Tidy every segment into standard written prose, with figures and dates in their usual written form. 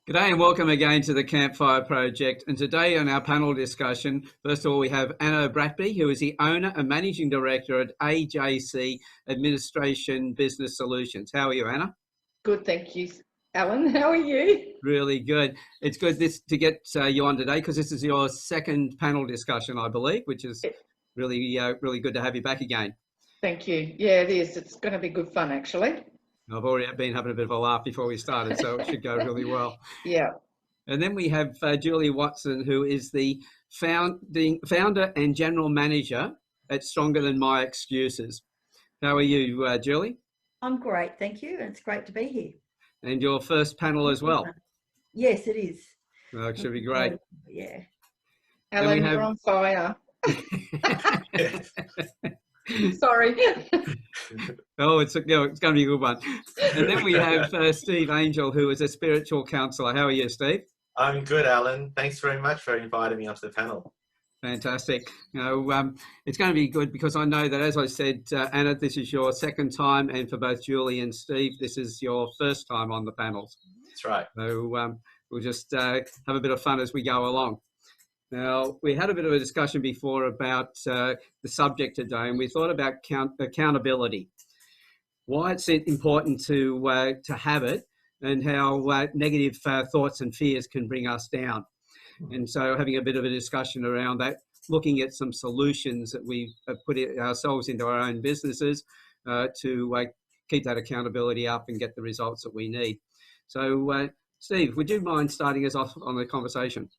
G'day and welcome again to the Campfire Project. And today on our panel discussion, first of all, we have Anna Bratby, who is the owner and managing director at AJC Administration Business Solutions. How are you, Anna? Good, thank you, Alan. How are you? Really good. It's good to get you on today because this is your second panel discussion, I believe, which is really good to have you back again. Thank you. Yeah, it is. It's going to be good fun, actually. I've already been having a bit of a laugh before we started, so it should go really well. Yeah. And then we have Julie Watson, who is the founder and general manager at Stronger Than My Excuses. How are you, Julie? I'm great, thank you. It's great to be here. And your first panel as well. Yes, it is. Oh, it should be great. Yeah. Alan, you're on fire. Sorry. Oh, it's going to be a good one. And then we have Steve Angel, who is a spiritual counsellor. How are you, Steve? I'm good, Alan. Thanks very much for inviting me onto the panel. Fantastic. It's going to be good because I know that, as I said, Anna, this is your second time, and for both Julie and Steve, this is your first time on the panels. That's right. So we'll just have a bit of fun as we go along. Now, we had a bit of a discussion before about the subject today, and we thought about accountability, why it's important to have it, and how negative thoughts and fears can bring us down. And so having a bit of a discussion around that, looking at some solutions that we've put ourselves into our own businesses to keep that accountability up and get the results that we need. So, Steve, would you mind starting us off on the conversation?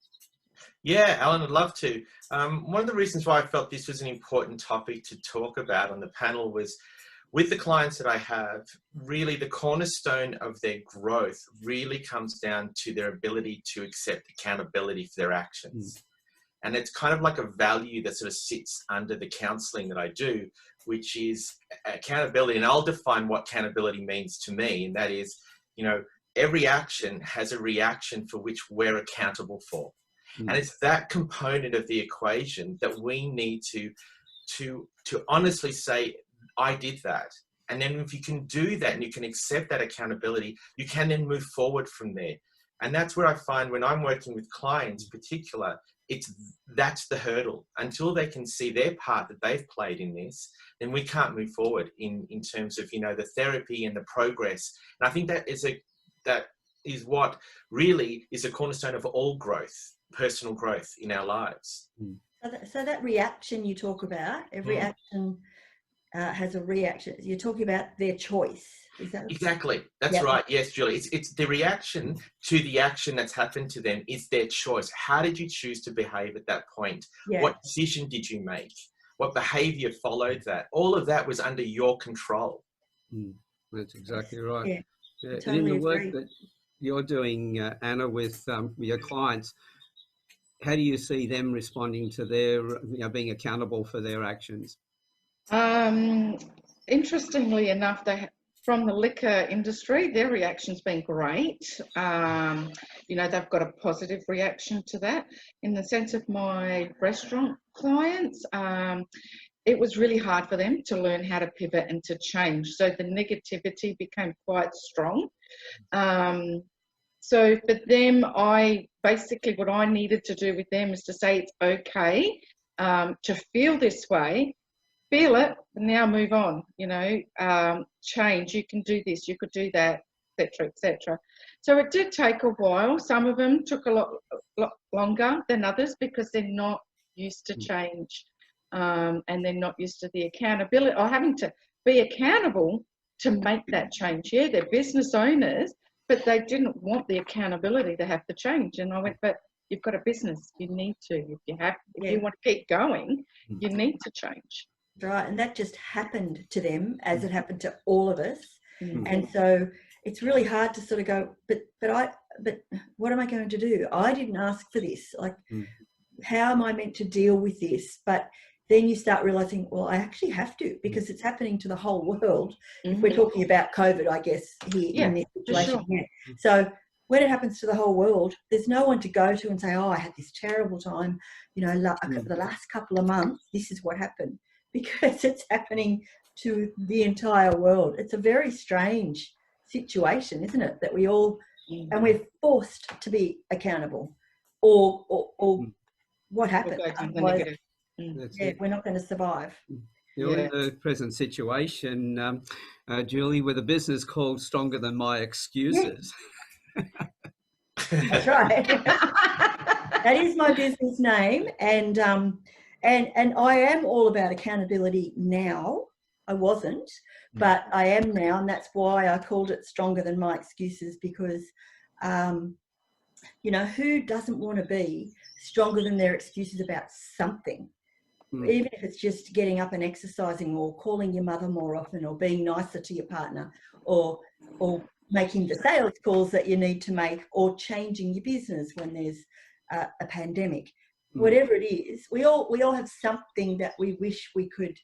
Yeah, Alan, I'd love to. One of the reasons why I felt this was an important topic to talk about on the panel was with the clients that I have, really the cornerstone of their growth really comes down to their ability to accept accountability for their actions. And it's kind of like a value that sort of sits under the counseling that I do, which is accountability. And I'll define what accountability means to me. And that is, every action has a reaction for which we're accountable for. And it's that component of the equation that we need to honestly say, I did that. And then if you can do that and you can accept that accountability, you can then move forward from there. And that's where I find when I'm working with clients in particular, that's the hurdle. Until they can see their part that they've played in this, then we can't move forward in terms of, the therapy and the progress. And I think that is what really is a cornerstone of all growth, personal growth in our lives. So that reaction you talk about, every action has a reaction. You're talking about their choice. Is that exactly? That's right. Yes, Julie. It's the reaction to the action that's happened to them is their choice. How did you choose to behave at that point? Yeah. What decision did you make? What behaviour followed that? All of that was under your control. That's exactly right. Yeah. And in the work that you're doing, Anna, with your clients, how do you see them responding to their, being accountable for their actions? Interestingly enough, from the liquor industry, their reaction's been great. They've got a positive reaction to that. In the sense of my restaurant clients, it was really hard for them to learn how to pivot and to change. So the negativity became quite strong. So for them, what I needed to do with them is to say it's okay to feel this way, feel it, and now move on, change, you can do this, you could do that, etc., etc. So it did take a while. Some of them took a lot longer than others because they're not used to change and they're not used to the accountability or having to be accountable to make that change. Yeah, they're business owners, but they didn't want the accountability to have to change. And I went, but you've got a business, you need to. If you want to keep going, you need to change. Right, and that just happened to them as it happened to all of us. And so it's really hard to sort of go, but what am I going to do? I didn't ask for this. Like, how am I meant to deal with this? But then you start realizing, well, I actually have to, because it's happening to the whole world. If we're talking about COVID, I guess, here in this situation. Sure. Yeah. So when it happens to the whole world, there's no one to go to and say, oh, I had this terrible time, the last couple of months, this is what happened. Because it's happening to the entire world. It's a very strange situation, isn't it? That we all and we're forced to be accountable, or what happens? Otherwise, we're not going to survive. In the present situation, Julie, with a business called Stronger Than My Excuses. That's right. That is my business name, and I am all about accountability now. I wasn't, but I am now, and that's why I called it Stronger Than My Excuses, because you know, who doesn't want to be stronger than their excuses about something? Even if it's just getting up and exercising, or calling your mother more often, or being nicer to your partner, or making the sales calls that you need to make, or changing your business when there's a pandemic. Whatever it is, we all have something that we wish we could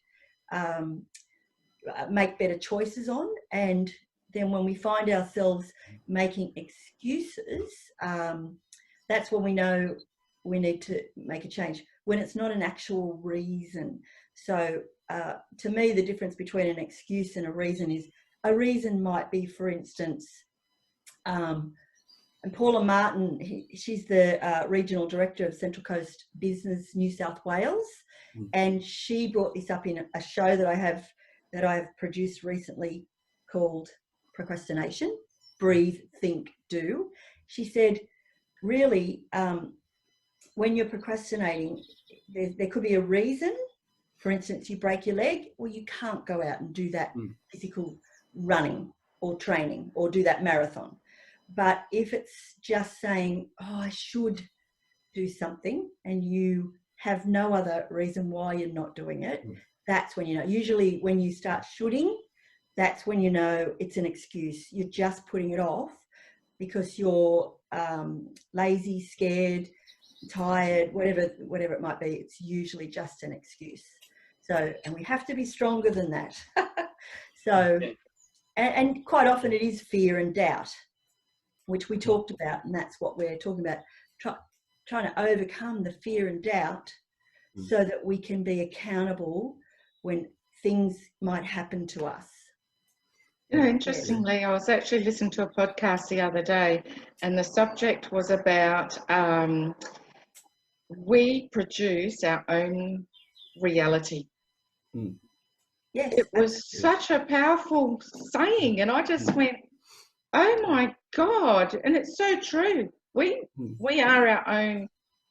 make better choices on. And then when we find ourselves making excuses, that's when we know we need to make a change, when it's not an actual reason. So to me, the difference between an excuse and a reason is, a reason might be, for instance, and Paula Martin, she's the Regional Director of Central Coast Business New South Wales, and she brought this up in a show that I have produced recently called Procrastination, Breathe, Think, Do. She said, really, when you're procrastinating, there could be a reason. For instance, you break your leg, well, you can't go out and do that physical running or training or do that marathon. But if it's just saying, oh, I should do something, and you have no other reason why you're not doing it, that's when you know. Usually when you start shoulding, that's when you know it's an excuse. You're just putting it off because you're lazy, scared, tired, whatever it might be. It's usually just an excuse. So, and we have to be stronger than that. So, and quite often it is fear and doubt, which we talked about, and that's what we're talking about, trying to overcome the fear and doubt so that we can be accountable when things might happen to us. You know, interestingly, I was actually listening to a podcast the other day, and the subject was about we produce our own reality. Yes, it was such a powerful saying, and I just went, oh my God. And it's so true. We are our own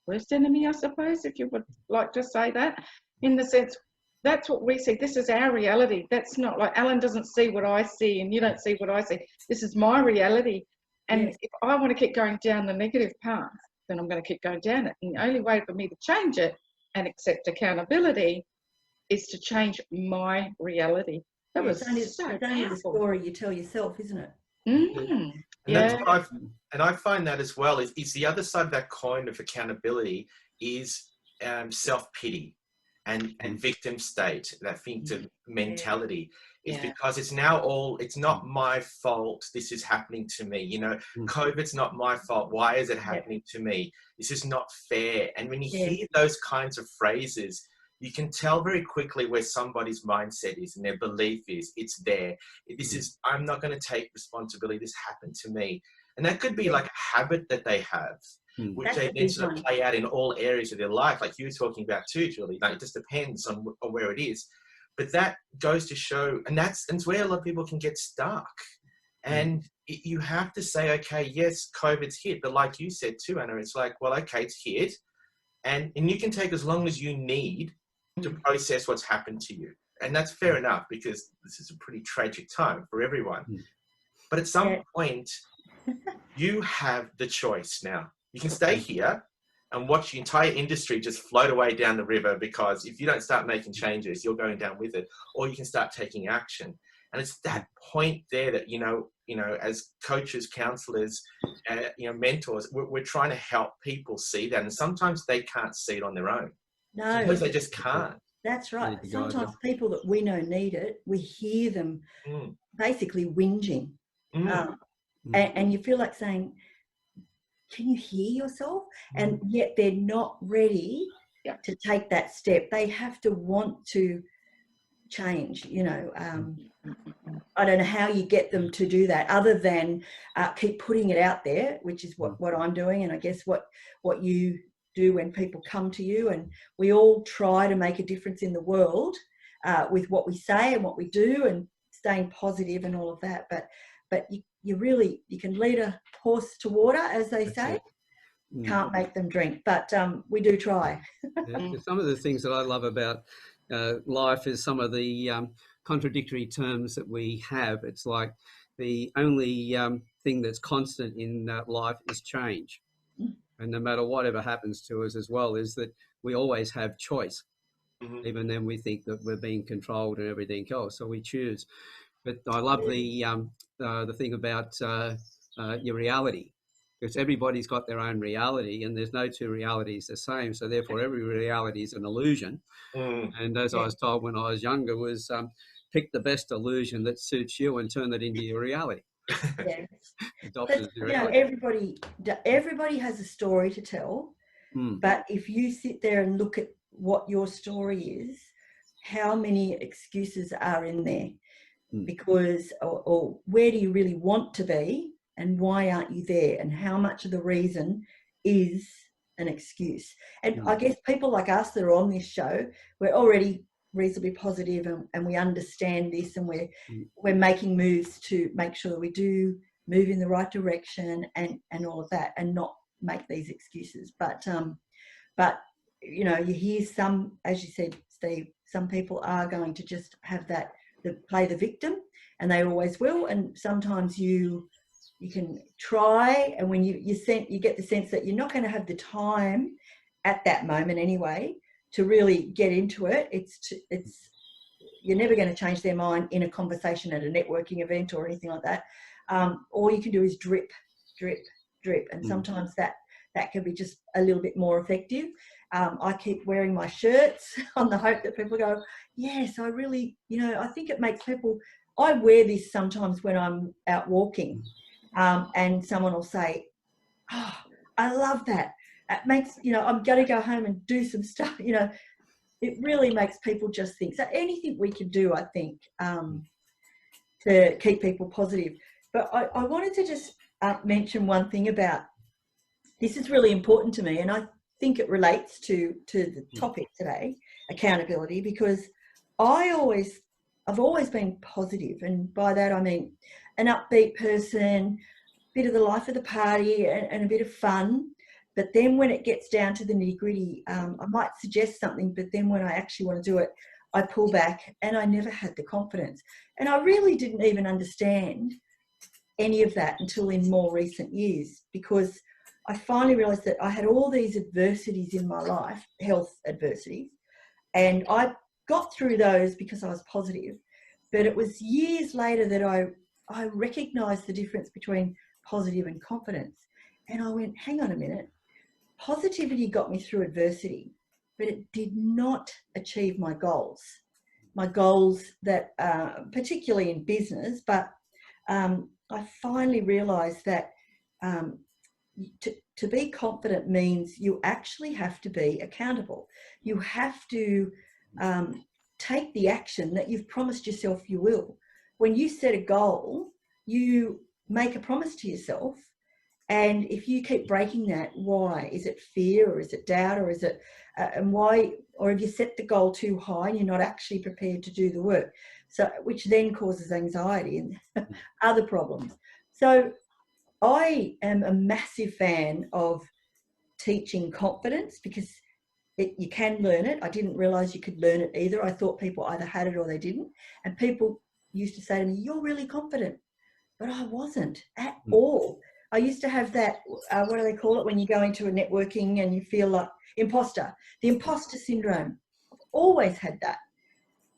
worst enemy, I suppose, if you would like to say that, in the sense that's what we see. This is our reality. That's not like Alan doesn't see what I see and you don't see what I see. This is my reality. And if I want to keep going down the negative path, then I'm going to keep going down it. And the only way for me to change it and accept accountability is to change my reality. That was it's only the story you tell yourself, isn't it? And that's what I find that as well is the other side of that coin of accountability is self-pity and victim state, that victim mentality. Is because it's now it's not my fault, this is happening to me. You know, COVID's not my fault. Why is it happening to me? This is not fair. And when you hear those kinds of phrases, you can tell very quickly where somebody's mindset is and their belief is. It's there. This is, I'm not going to take responsibility. This happened to me. And that could be like a habit that they have, which they then sort of play out in all areas of their life, like you were talking about too, Julie. Like, it just depends on where it is. But that goes to show, and that's where a lot of people can get stuck. And you have to say, okay, yes, COVID's hit. But like you said too, Anna, it's like, well, okay, it's hit. And you can take as long as you need to process what's happened to you. And that's fair enough, because this is a pretty tragic time for everyone. But at some point, you have the choice now. You can stay here and watch the entire industry just float away down the river, because if you don't start making changes, you're going down with it. Or you can start taking action. And it's that point there that, you know, as coaches, counselors, mentors, we're trying to help people see that. And sometimes they can't see it on their own. No. Sometimes they just can't. That's right. Sometimes people that we know need it, we hear them basically whinging. And you feel like saying, can you hear yourself? And yet they're not ready to take that step. They have to want to change, you know. I don't know how you get them to do that other than keep putting it out there, which is what I'm doing, and I guess what you do when people come to you. And we all try to make a difference in the world with what we say and what we do, and staying positive and all of that. But you can lead a horse to water, as they say. Can't make them drink, but we do try. Some of the things that I love about life is some of the contradictory terms that we have. It's like the only thing that's constant in life is change. And no matter whatever happens to us as well, is that we always have choice. Even then we think that we're being controlled and everything else, so we choose. But I love the thing about your reality, because everybody's got their own reality, and there's no two realities the same. So therefore, every reality is an illusion. And as I was told when I was younger, was pick the best illusion that suits you and turn it into your reality. Everybody has a story to tell, but if you sit there and look at what your story is, how many excuses are in there? Because or where do you really want to be, and why aren't you there, and how much of the reason is an excuse? And I guess people like us that are on this show, we're already reasonably positive, and we understand this, and we're making moves to make sure that we do move in the right direction and all of that, and not make these excuses. But you know, you hear some, as you said, Steve, some people are going to just have that, play the victim, and they always will. And sometimes you can try, and when you get the sense that you're not going to have the time at that moment anyway to really get into it. You're never going to change their mind in a conversation at a networking event or anything like that. All you can do is drip, and sometimes that can be just a little bit more effective. I keep wearing my shirts on the hope that people go, yes, I really, you know, I think it makes people. I wear this sometimes when I'm out walking, and someone will say, oh, I love that. It makes, you know, I'm going to go home and do some stuff, you know. It really makes people just think. So anything we can do, I think, to keep people positive. But I wanted to just mention one thing about, this is really important to me, and I think it relates to the topic today, accountability, because I've always been positive, and by that I mean an upbeat person, bit of the life of the party, and a bit of fun. But then when it gets down to the nitty-gritty, I might suggest something, but then when I actually want to do it, I pull back, and I never had the confidence. And I really didn't even understand any of that until in more recent years, because I finally realised that I had all these adversities in my life, health adversities, and I got through those because I was positive. But it was years later that I recognised the difference between positive and confidence. And I went, hang on a minute, positivity got me through adversity, but it did not achieve my goals that, particularly in business. But I finally realised that to be confident means you actually have to be accountable. You have to take the action that you've promised yourself you will. When you set a goal, you make a promise to yourself. And if you keep breaking that, why? Is it fear, or is it doubt, or is it, and why? Or have you set the goal too high and you're not actually prepared to do the work? So, which then causes anxiety and other problems. So I am a massive fan of teaching confidence, because you can learn it. I didn't realise you could learn it either. I thought people either had it or they didn't. And people used to say to me, you're really confident. But I wasn't at all. I used to have that, what do they call it, when you go into a networking and you feel like the imposter syndrome. I've always had that.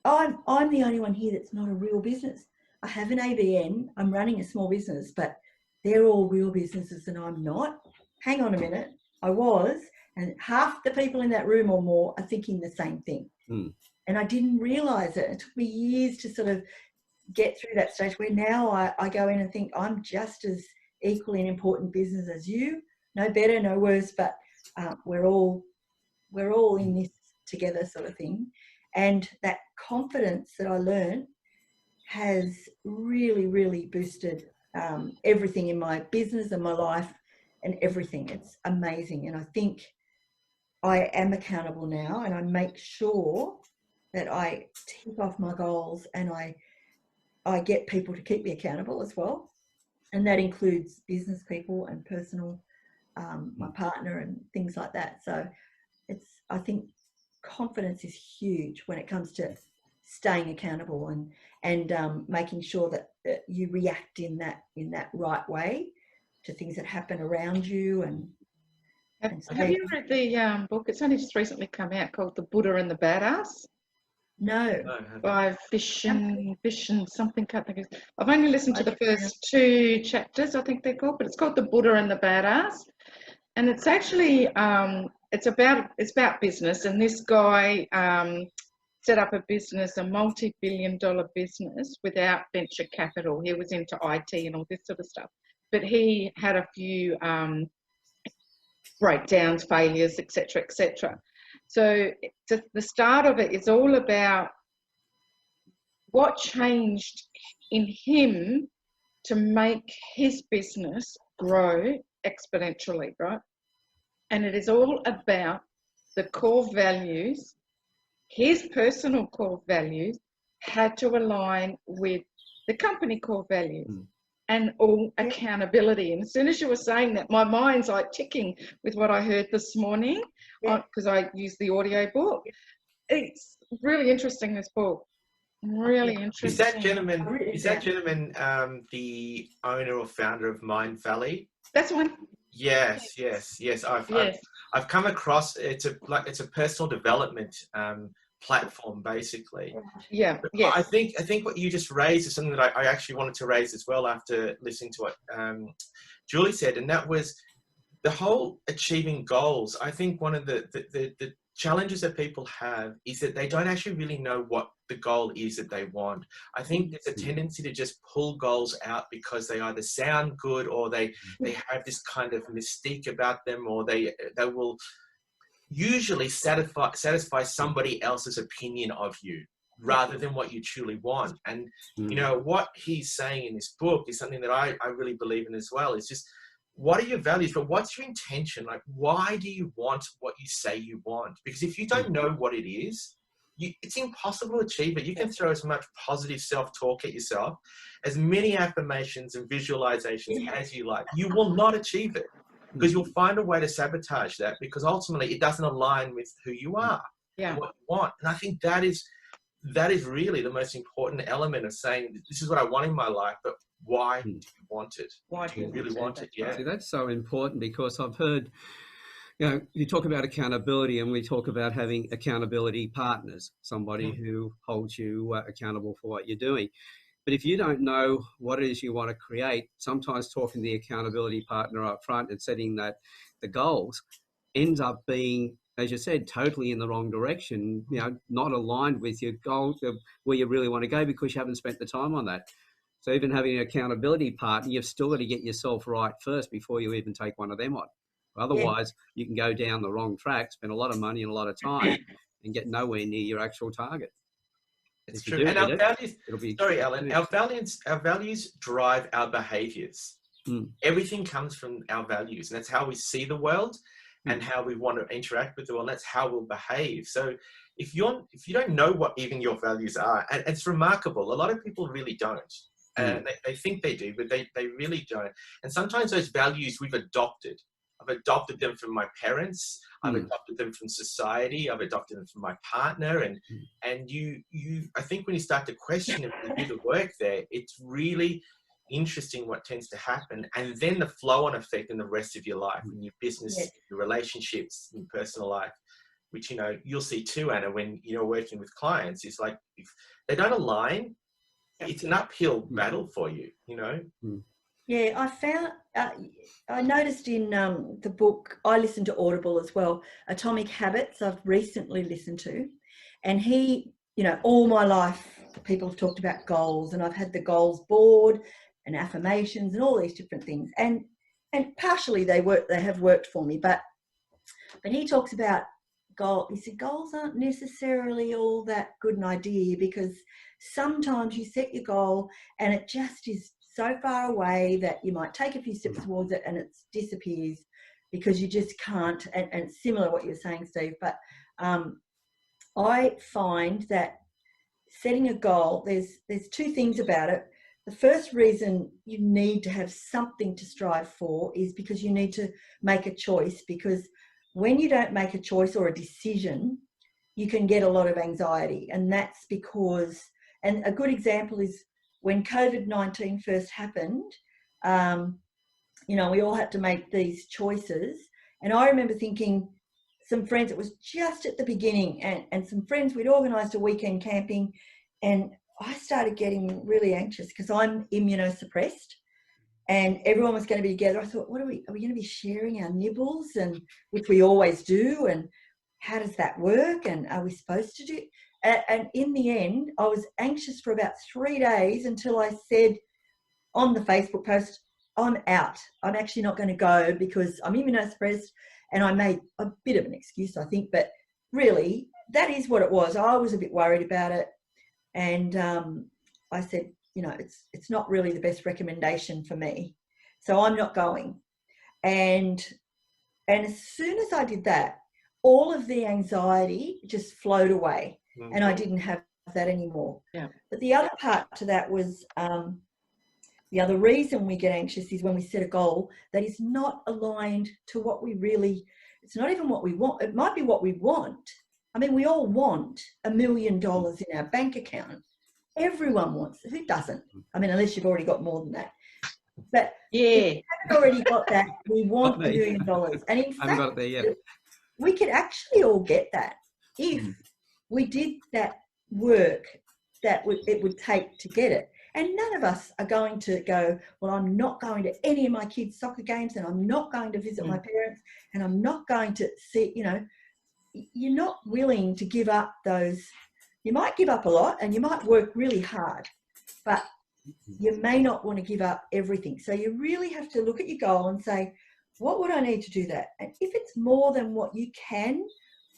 I'm the only one here that's not a real business. I have an ABN, I'm running a small business, but they're all real businesses and I'm not. Hang on a minute, I was, and half the people in that room or more are thinking the same thing. And I didn't realise it. It took me years to sort of get through that stage where now I go in and think I'm just as equally an important business as you, no better, no worse, but we're all in this together, sort of thing. And that confidence that I learned has really, really boosted everything in my business and my life and everything. It's amazing. And I think I am accountable now, and I make sure that I tick off my goals, and I get people to keep me accountable as well. And that includes business people and personal, my partner and things like that. So I think confidence is huge when it comes to staying accountable and making sure that you react in that right way to things that happen around you. And have you read the book? It's only just recently come out, called The Buddha and the Badass. No. By Vision something. Can't think of. I've only listened to the first 2 chapters, I think they're called, but it's called The Buddha and the Badass, and it's actually it's about business. And this guy set up a business, a multi-billion-dollar business, without venture capital. He was into IT and all this sort of stuff, but he had a few breakdowns, failures, etc., etc. So the start of it is all about what changed in him to make his business grow exponentially, right? And it is all about the core values. His personal core values had to align with the company core values. And all accountability. And as soon as you were saying that, my mind's like ticking with what I heard this morning, because I used the audio book. It's really interesting, this book. Really interesting. Is that gentleman the owner or founder of Mind Valley? That's one. Yes. I've come across it's a personal development platform, basically. Yeah. I think what you just raised is something that I actually wanted to raise as well after listening to what Julie said, and that was the whole achieving goals. I think one of the challenges that people have is that they don't actually really know what the goal is that they want. I think there's a tendency to just pull goals out because they either sound good or they have this kind of mystique about them, or they will usually satisfy somebody else's opinion of you rather than what you truly want. And you know what he's saying in this book is something that I really believe in as well. It's just, what are your values, but what's your intention? Like, why do you want what you say you want? Because if you don't know what it is, it's impossible to achieve it. You can throw as much positive self-talk at yourself, as many affirmations and visualizations as you like. You will not achieve it, because you'll find a way to sabotage that, because ultimately it doesn't align with who you are and what you want. And I think that is really the most important element of saying, this is what I want in my life, but why do you want it? Why do you really want it? Yeah. See, that's so important, because I've heard, you talk about accountability, and we talk about having accountability partners, somebody who holds you accountable for what you're doing. But if you don't know what it is you want to create, sometimes talking to the accountability partner up front and setting the goals ends up being, as you said, totally in the wrong direction, not aligned with your goals, where you really want to go, because you haven't spent the time on that. So even having an accountability partner, you've still got to get yourself right first before you even take one of them on. Otherwise, you can go down the wrong track, spend a lot of money and a lot of time, and get nowhere near your actual target. It's true. And our values, sorry, Alan, our values drive our behaviors. Everything comes from our values, and that's how we see the world and how we want to interact with the world. That's how we'll behave. So if you don't know what even your values are, and it's remarkable, a lot of people really don't. And they think they do, but they really don't. And sometimes those values we've adopted. I've adopted them from my parents. I've adopted them from society. I've adopted them from my partner. And you I think when you start to question it, when you do the work there, it's really interesting what tends to happen. And then the flow-on effect in the rest of your life, in your business, your relationships, in your personal life, which, you'll see too, Anna, when you're working with clients, it's like, if they don't align, it's an uphill battle for you, Yeah, I found, I noticed in the book, I listen to Audible as well, Atomic Habits I've recently listened to. And he, all my life, people have talked about goals, and I've had the goals board and affirmations and all these different things. And partially they have worked for me, but he talks about goal. He said goals aren't necessarily all that good an idea, because sometimes you set your goal and it just is so far away that you might take a few steps towards it and it disappears because you just can't. And it's similar to what you were saying, Steve, but I find that setting a goal, there's two things about it. The first reason you need to have something to strive for is because you need to make a choice, because when you don't make a choice or a decision, you can get a lot of anxiety. And that's because, and a good example is when COVID-19 first happened, you know, we all had to make these choices. And I remember thinking, some friends, it was just at the beginning, and some friends, we'd organised a weekend camping, and I started getting really anxious because I'm immunosuppressed and everyone was going to be together. I thought, are we going to be sharing our nibbles, and which we always do, and how does that work, and are we supposed to do? And in the end, I was anxious for about 3 days until I said on the Facebook post, I'm out. I'm actually not going to go because I'm immunosuppressed. And I made a bit of an excuse, I think, but really that is what it was. I was a bit worried about it. And I said, you know, it's not really the best recommendation for me, so I'm not going. And as soon as I did that, all of the anxiety just flowed away, and I didn't have that anymore. Yeah. But the other part to that was the other reason we get anxious is when we set a goal that is not aligned to what we really, it's not even what we want. It might be what we want. I mean, we all want $1 million in our bank account. Everyone wants it. Who doesn't? I mean, unless you've already got more than that. But Yeah, if you haven't already got that, we want $1 million. And in I haven't got it fact, there yet. we could actually all get that if we did that work that it would take to get it. And none of us are going to go, well, I'm not going to any of my kids' soccer games, and I'm not going to visit my parents, and I'm not going to see, you know, you're not willing to give up those. You might give up a lot and you might work really hard, but you may not want to give up everything. So you really have to look at your goal and say, what would I need to do that? And if it's more than what you can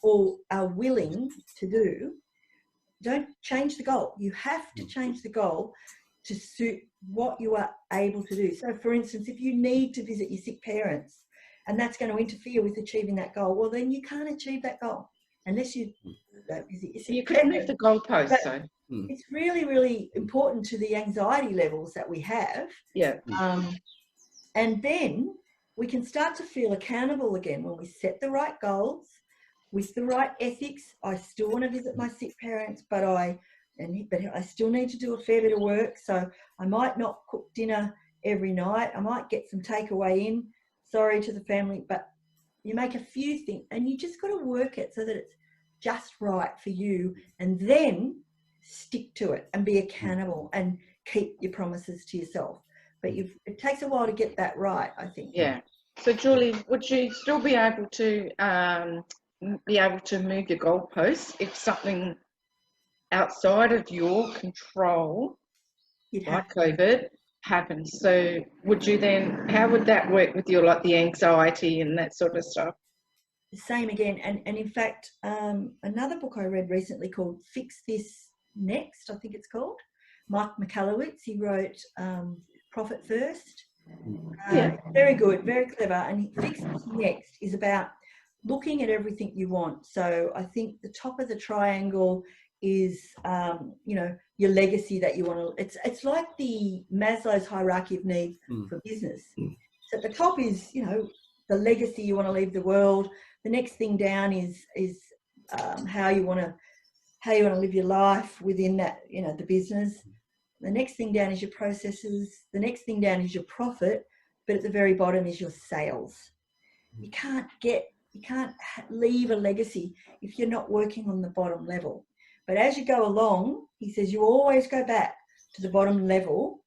or are willing to do, don't change the goal. You have to change the goal to suit what you are able to do. So for instance, if you need to visit your sick parents and that's going to interfere with achieving that goal, well, then you can't achieve that goal unless you don't visit your sick you could move the goalposts. So it's really, really important to the anxiety levels that we have. yeah. And then we can start to feel accountable again when we set the right goals with the right ethics. I still want to visit my sick parents, but I still need to do a fair bit of work. So I might not cook dinner every night. I might get some takeaway in. Sorry to the family, but you make a few things and you just got to work it so that it's just right for you, and then stick to it and be accountable and keep your promises to yourself. But it takes a while to get that right, I think. Yeah. So Julie, would you still be able to move your goalposts if something outside of your control, like COVID, happens? So would you then, how would that work with your, like, the anxiety and that sort of stuff? The same again. And in fact, another book I read recently called Fix This Next, I think it's called. Mike Michalowicz, he wrote Profit First. Very good, very clever. And Fix This Next is about looking at everything you want. So I think the top of the triangle is, you know, your legacy that you want to, it's like the Maslow's hierarchy of needs for business. So at the top is, you know, the legacy you want to leave the world. The next thing down is how you want to live your life within that, you know, the business. The next thing down is your processes. The next thing down is your profit, but at the very bottom is your sales. You can't leave a legacy if you're not working on the bottom level. But as you go along, he says, you always go back to the bottom level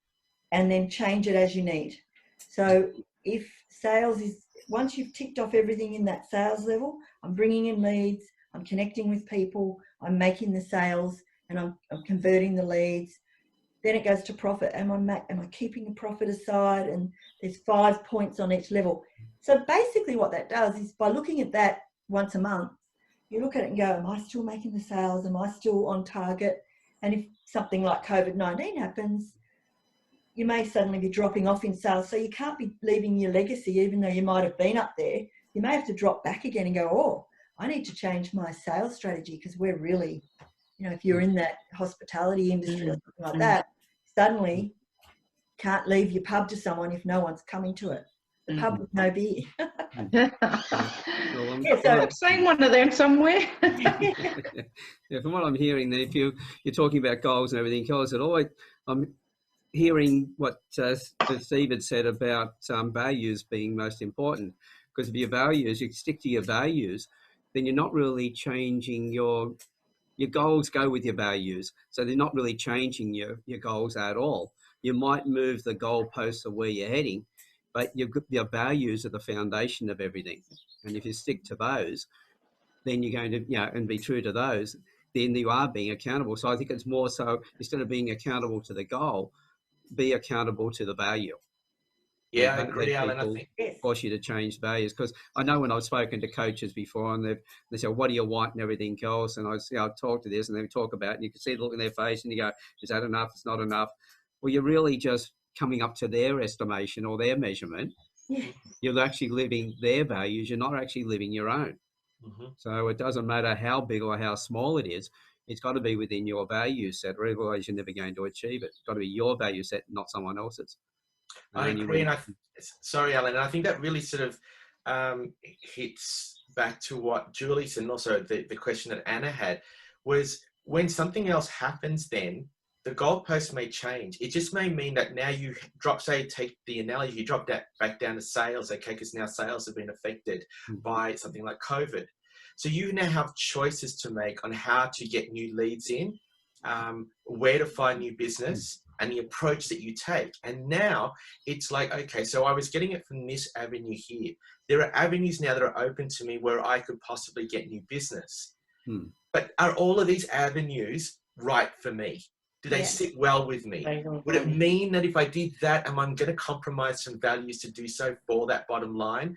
and then change it as you need. So if sales is, once you've ticked off everything in that sales level, I'm bringing in leads, I'm connecting with people, I'm making the sales, and I'm converting the leads. Then it goes to profit. Am I keeping the profit aside? And there's 5 points on each level. So basically what that does is by looking at that once a month, you look at it and go, am I still making the sales? Am I still on target? And if something like COVID-19 happens, you may suddenly be dropping off in sales. So you can't be leaving your legacy, even though you might have been up there. You may have to drop back again and go, oh, I need to change my sales strategy, because we're really, you know, if you're in that hospitality industry or something like that, suddenly can't leave your pub to someone if no one's coming to it. The pub with no beer. Well, I've seen one of them somewhere. Yeah, from what I'm hearing, there, if you're talking about goals and everything else, I'm hearing what Steve had said about values being most important. Because if your values, you stick to your values, then you're not really changing your goals go with your values. So they're not really changing your goals at all. You might move the goalposts of where you're heading, but your values are the foundation of everything. And if you stick to those, then you're going to, and be true to those, then you are being accountable. So I think it's more so, instead of being accountable to the goal, be accountable to the value. Yeah, I agree, Alan. I think force you to change values, because I know when I've spoken to coaches before and they say, what do you want and everything else, and I say, I'll talk to this, and they talk about it, and you can see the look in their face and you go, is that enough? It's not enough. Well, you're really just coming up to their estimation or their measurement. Yeah. You're actually living their values. You're not actually living your own. So it doesn't matter how big or how small it is. It's got to be within your value set, or otherwise you're never going to achieve it. It's got to be your value set, not someone else's. I agree, and sorry, Alan, and I think that really sort of hits back to what Julie said, and also the question that Anna had, was when something else happens, then the goalpost may change. It just may mean that now you drop, say, take the analogy, you drop that back down to sales, okay, because now sales have been affected by something like COVID. So you now have choices to make on how to get new leads in, where to find new business, and the approach that you take. And now it's like, okay, so I was getting it from this avenue here. There are avenues now that are open to me where I could possibly get new business. But are all of these avenues right for me? Do they sit well with me? Would it mean that if I did that, am I going to compromise some values to do so for that bottom line?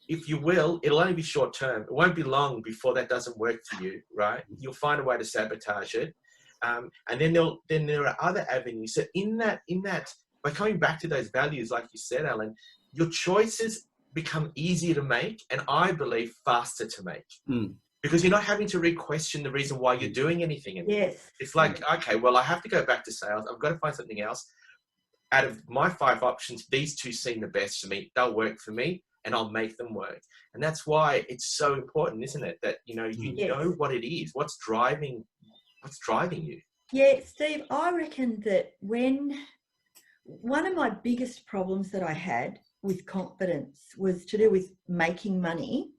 If you will, it'll only be short term. It won't be long before that doesn't work for you, right? You'll find a way to sabotage it. And then there are other avenues. So in that, by coming back to those values, like you said, Alan, your choices become easier to make, and I believe faster to make. Because you're not having to re-question the reason why you're doing anything anymore. Yes. It's like, okay, well, I have to go back to sales. I've got to find something else. Out of my 5 options, these 2 seem the best for me. They'll work for me, and I'll make them work. And that's why it's so important, isn't it? That, you know what it is, what's driving you. Yeah, Steve, I reckon that one of my biggest problems that I had with confidence was to do with making money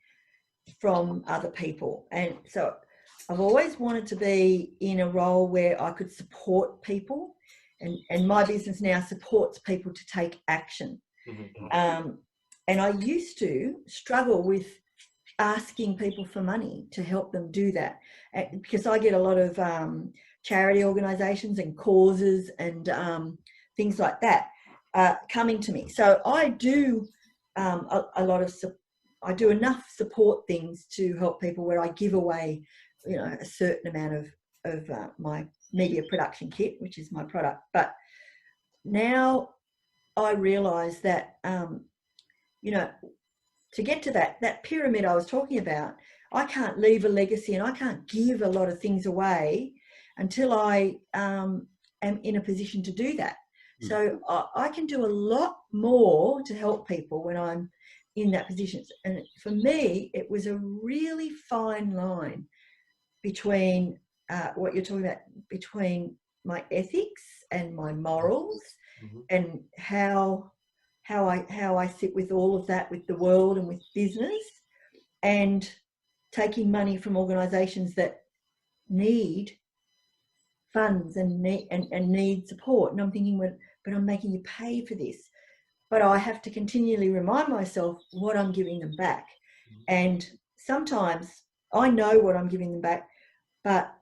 from other people. And so I've always wanted to be in a role where I could support people, and my business now supports people to take action. And I used to struggle with asking people for money to help them do that, because I get a lot of charity organisations and causes and things like that coming to me. So I do I do enough support things to help people where I give away, a certain amount of my media production kit, which is my product. But now I realise that, to get to that pyramid I was talking about, I can't leave a legacy and I can't give a lot of things away until I am in a position to do that. So I can do a lot more to help people when I'm in that position. And for me, it was a really fine line between what you're talking about, between my ethics and my morals, and how I sit with all of that, with the world and with business, and taking money from organisations that need funds and need support. And I'm thinking, but I'm making you pay for this. But I have to continually remind myself what I'm giving them back. And sometimes I know what I'm giving them back, but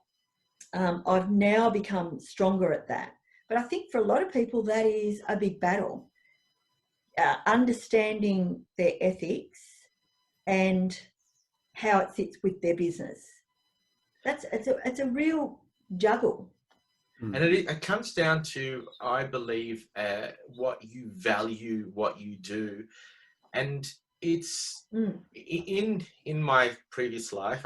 I've now become stronger at that. But I think for a lot of people, that is a big battle. Understanding their ethics and how it sits with their business. it's a real juggle. And it comes down to, I believe, what you value, what you do. And it's in my previous life,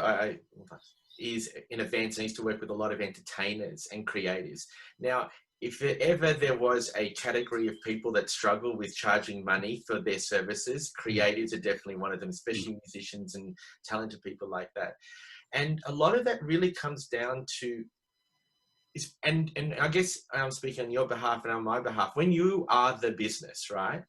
is in events. I used to work with a lot of entertainers and creatives. Now, if ever there was a category of people that struggle with charging money for their services, creatives are definitely one of them, especially musicians and talented people like that. And a lot of that really comes down to, and I guess I'm speaking on your behalf and on my behalf, when you are the business, right?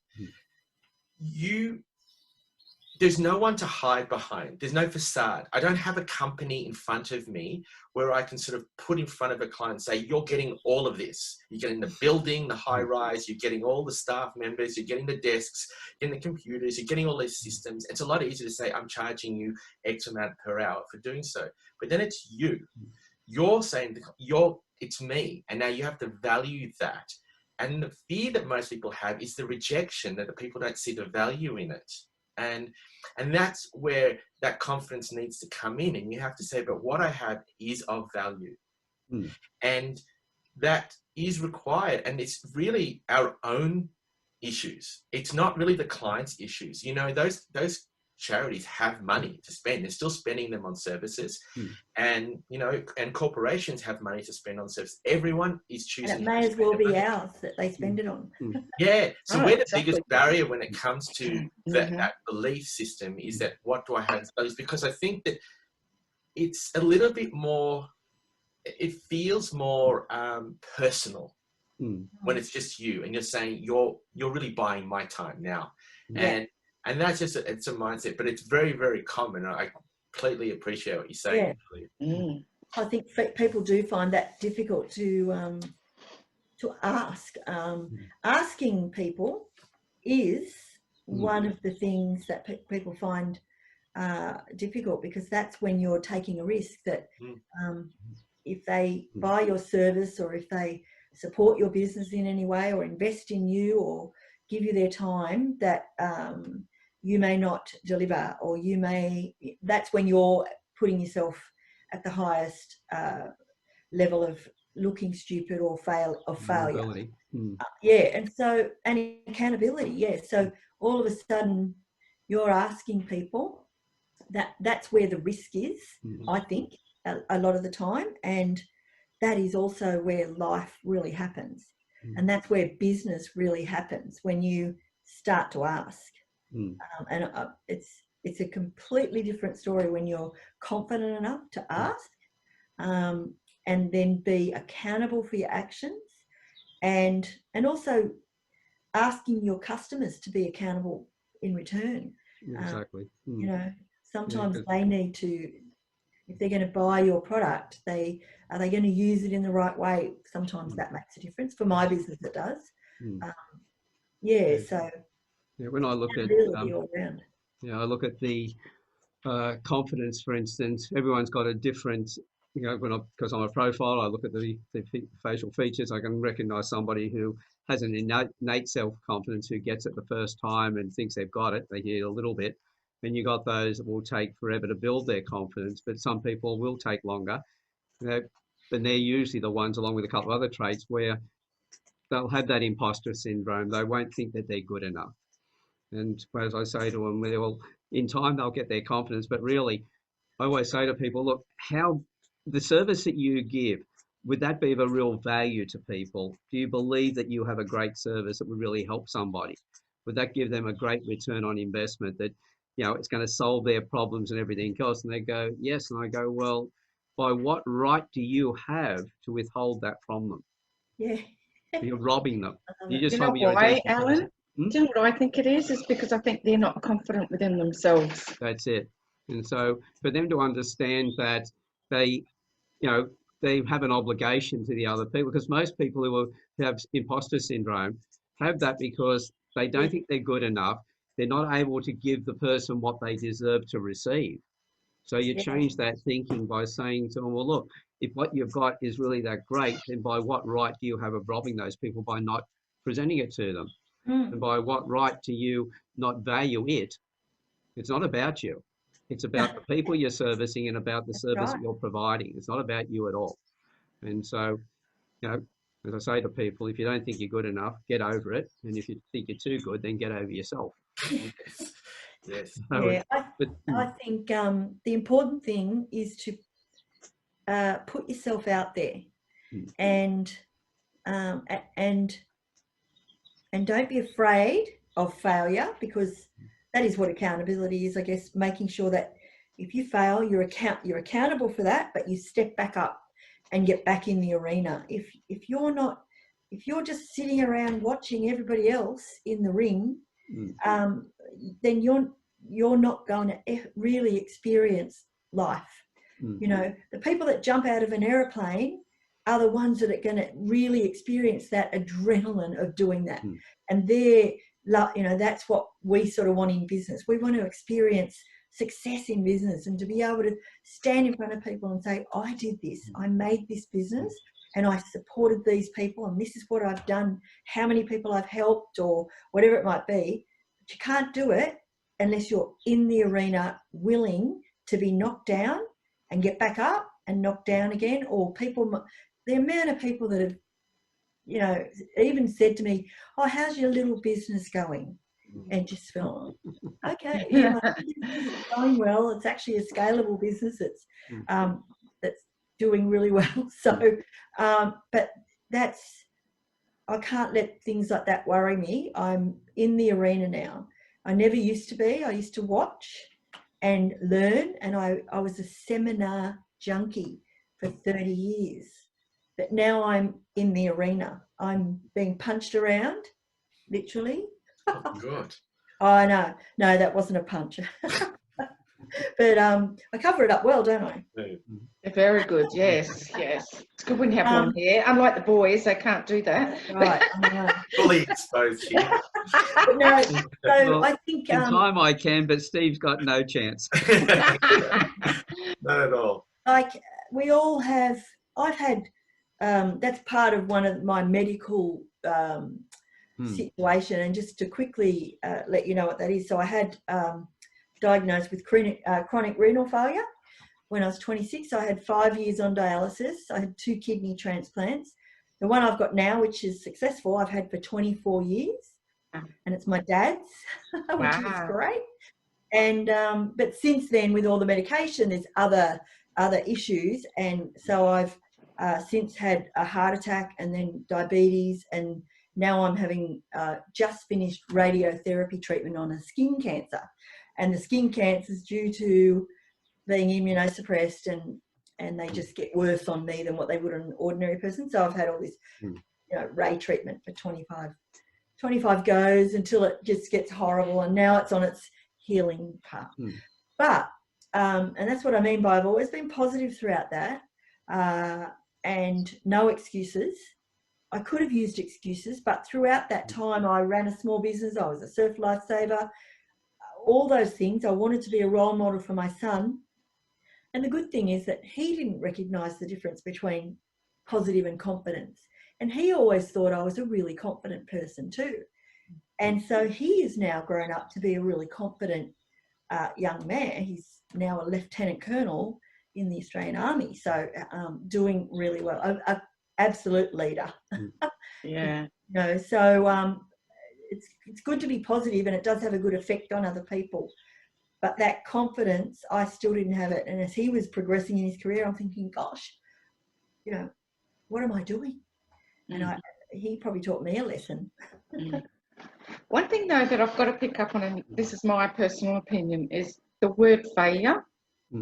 There's no one to hide behind. There's no facade. I don't have a company in front of me where I can sort of put in front of a client and say, you're getting all of this. You're getting the building, the high rise, you're getting all the staff members, you're getting the desks, getting the computers, you're getting all these systems. It's a lot easier to say, I'm charging you X amount per hour for doing so. But then it's you. You're saying, it's me. And now you have to value that. And the fear that most people have is the rejection, that the people don't see the value in it. And that's where that confidence needs to come in, and you have to say, but what I have is of value. And that is required, and it's really our own issues. It's not really the client's issues. You know, those charities have money to spend. They're still spending them on services. And, you know, and corporations have money to spend on services. Everyone is choosing. And it may as well be ours that they spend it on. Yeah. So we're the exactly. biggest barrier when it comes to that belief system is that what do I have? Is because I think that it's a little bit more, it feels more personal when it's just you and you're saying you're really buying my time now. And that's just, it's a mindset, but it's very, very common. I completely appreciate what you're saying. Yeah. I think people do find that difficult to ask. Asking people is one of the things that people find difficult, because that's when you're taking a risk that if they buy your service, or if they support your business in any way, or invest in you, or give you their time, that you may not deliver, or that's when you're putting yourself at the highest level of looking stupid or failure. And accountability. So all of a sudden you're asking people, that's where the risk is, I think, a lot of the time. And that is also where life really happens. And that's where business really happens, when you start to ask. It's a completely different story when you're confident enough to ask, and then be accountable for your actions, and also asking your customers to be accountable in return. Exactly. You know, sometimes they need to, if they're going to buy your product, are they going to use it in the right way? Sometimes that makes a difference. For my business, it does. So when I look at all around. I look at the confidence, for instance. Everyone's got a different, because I'm a profile, I look at the facial features. I can recognize somebody who has an innate self-confidence, who gets it the first time and thinks they've got it. They get it a little bit. Then you got those that will take forever to build their confidence, but some people will take longer. But they're usually the ones, along with a couple of other traits, where they'll have that imposter syndrome. They won't think that they're good enough. And as I say to them, well, in time they'll get their confidence. But really, I always say to people, look, how the service that you give, would that be of a real value to people? Do you believe that you have a great service that would really help somebody? Would that give them a great return on investment, that, it's going to solve their problems and everything else? And they go, yes. And I go, well, by what right do you have to withhold that from them? Yeah. You're robbing them. You just you know told me why, Alan? Do you know what I think it is? It's because I think they're not confident within themselves. That's it. And so for them to understand that they have an obligation to the other people, because most people who have imposter syndrome have that because they don't think they're good enough. They're not able to give the person what they deserve to receive. So you change that thinking by saying to them, well, look, if what you've got is really that great, then by what right do you have of robbing those people by not presenting it to them? And by what right do you not value it? It's not about you. It's about the people you're servicing and about the service right. that you're providing. It's not about you at all. And so, you know, as I say to people, if you don't think you're good enough, get over it. And if you think you're too good, then get over yourself. Yes. Yeah, I think the important thing is to put yourself out there, and don't be afraid of failure, because that is what accountability is, I guess. Making sure that if you fail, you're accountable for that, but you step back up and get back in the arena. If you're just sitting around watching everybody else in the ring, then you're not going to really experience life. You know, the people that jump out of an aeroplane are the ones that are going to really experience that adrenaline of doing that. And that's what we sort of want in business. We want to experience success in business, and to be able to stand in front of people and say, I did this, I made this business, and I supported these people, and this is what I've done, how many people I've helped, or whatever it might be. But you can't do it unless you're in the arena, willing to be knocked down and get back up and knocked down again. Or the amount of people that have, you know, even said to me, oh, how's your little business going? And just felt, okay, yeah, my business is going well. It's actually a scalable business. It's that's doing really well. So, but I can't let things like that worry me. I'm in the arena now. I never used to be. I used to watch and learn, and I was a seminar junkie for 30 years. But now I'm in the arena. I'm being punched around, literally. Oh, good. Oh, no, that wasn't a punch. But I cover it up well, don't I? Very good. Yes. It's good when you have long hair. Unlike the boys, they can't do that. Right. I know. Fully exposed here. But no, so Well, I think in time I can, but Steve's got no chance. Not at all. like we all have. I've had. That's part of one of my medical situation, and just to quickly let you know what that is. So I had diagnosed with chronic renal failure when I was 26. I had 5 years on dialysis. I had 2 kidney transplants. The one I've got now, which is successful, I've had for 24 years, and it's my dad's, which is great. And but since then, with all the medication, there's other issues, and so I've since had a heart attack and then diabetes, and now I'm having just finished radiotherapy treatment on a skin cancer. And the skin cancer is due to being immunosuppressed, and they just get worse on me than what they would on an ordinary person. So I've had all this ray treatment for 25 goes until it just gets horrible, and now it's on its healing path. But and that's what I mean by I've always been positive throughout that, and no excuses. I could have used excuses, but throughout that time I ran a small business. I was a surf lifesaver, all those things. I wanted to be a role model for my son. And the good thing is that he didn't recognise the difference between positive and confidence. And he always thought I was a really confident person too. And so he is now grown up to be a really confident young man. He's now a lieutenant colonel in the Australian Army. So doing really well, an absolute leader. Yeah. So it's good to be positive, and it does have a good effect on other people. But that confidence, I still didn't have it. And as he was progressing in his career, I'm thinking, gosh, what am I doing? And he probably taught me a lesson. One thing, though, that I've got to pick up on, and this is my personal opinion, is the word failure.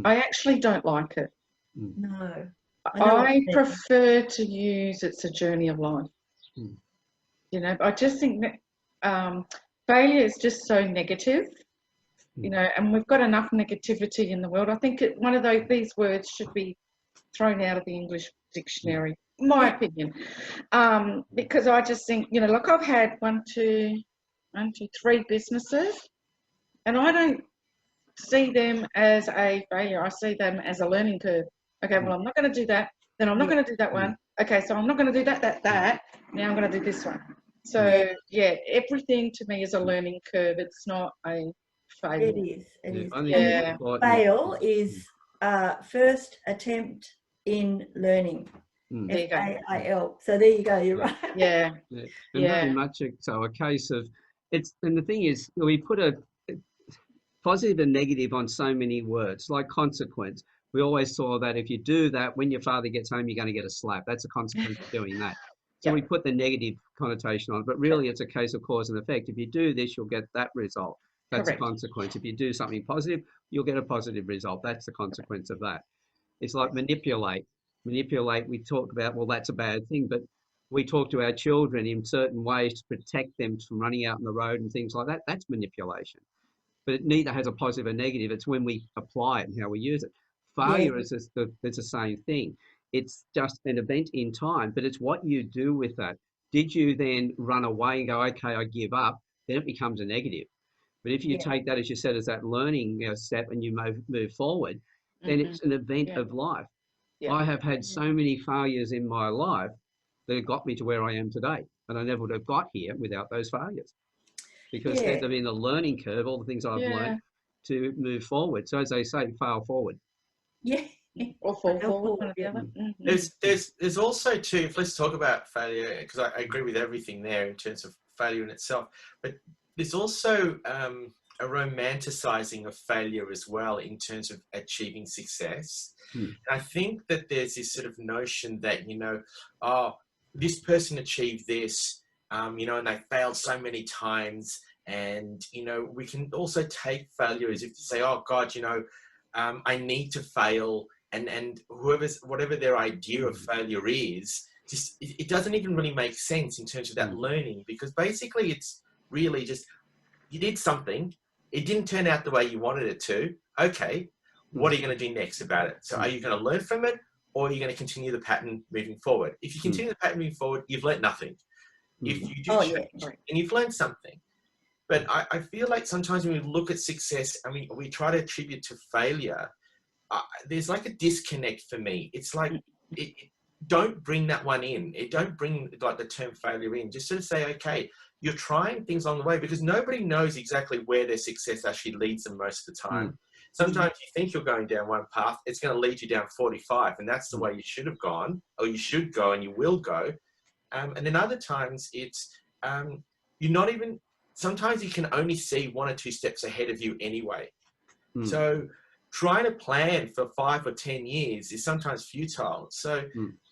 I actually don't like it. No. I prefer to use it's a journey of life. I just think that failure is just so negative, and we've got enough negativity in the world. I think one of these words should be thrown out of the English dictionary, in my opinion, because I just think, like I've had 3 businesses, and I don't see them as a failure. I see them as a learning curve. Okay, well, I'm not going to do that. Then I'm not going to do that one. Okay, so I'm not going to do that. Now I'm going to do this one. So, yeah, everything to me is a learning curve. It's not a fail. It is. It Yeah, is. I think And it's Yeah. important. fail is first attempt in learning. Mm. There you go. FAIL. So there you go. You're Yeah. right. Yeah. Yeah. And very Yeah. much so a case of it's, and the thing is, we put a positive and negative on so many words, like consequence. We always saw that if you do that, when your father gets home, you're going to get a slap. That's a consequence of doing that. So Yep. we put the negative connotation on it, but really it's a case of cause and effect. If you do this, you'll get that result. That's Correct. a consequence. If you do something positive, you'll get a positive result. That's the consequence of that. It's like manipulate. Manipulate, we talk about, well, that's a bad thing, but we talk to our children in certain ways to protect them from running out on the road and things like that. That's manipulation. But it neither has a positive or negative. It's when we apply it and how we use it. Failure is it's the same thing. It's just an event in time, but it's what you do with that. Did you then run away and go, okay, I give up? Then it becomes a negative. But if you Yeah. take that, as you said, as that learning step and you move forward, then Mhm. it's an event Yeah. of life. Yeah. I have had so many failures in my life that have got me to where I am today. And I never would have got here without those failures, because Yeah. they've been a learning curve, all the things I've Yeah. learned to move forward. So as they say, fail forward. Yeah. Or fall Fail forward, one or the yeah. other. Mhm. There's also too, if let's talk about failure, because I agree with everything there in terms of failure in itself, but there's also a romanticizing of failure as well in terms of achieving success. Hmm. And I think that there's this sort of notion that, you know, oh, this person achieved this, you know, and they failed so many times. And, you know, we can also take failure as if to say, oh God, you know, I need to fail. And whatever their idea of failure is, just it doesn't even really make sense in terms of that learning, because basically it's really just, you did something, it didn't turn out the way you wanted it to. Okay, what are you going to do next about it? So are you going to learn from it, or are you going to continue the pattern moving forward? If you continue the pattern moving forward, you've learned nothing. If you do change, and you've learned something. But I feel like sometimes when we look at success and we try to attribute to failure, there's like a disconnect for me. It's like, don't bring that one in. Don't bring like the term failure in. Just sort of say, okay, you're trying things along the way, because nobody knows exactly where their success actually leads them most of the time. Sometimes you think you're going down one path, it's going to lead you down 45, and that's the way you should have gone, or you should go, and you will go. And then other times it's, you're not even, sometimes you can only see 1 or 2 steps ahead of you anyway. So trying to plan for 5 or 10 years is sometimes futile. So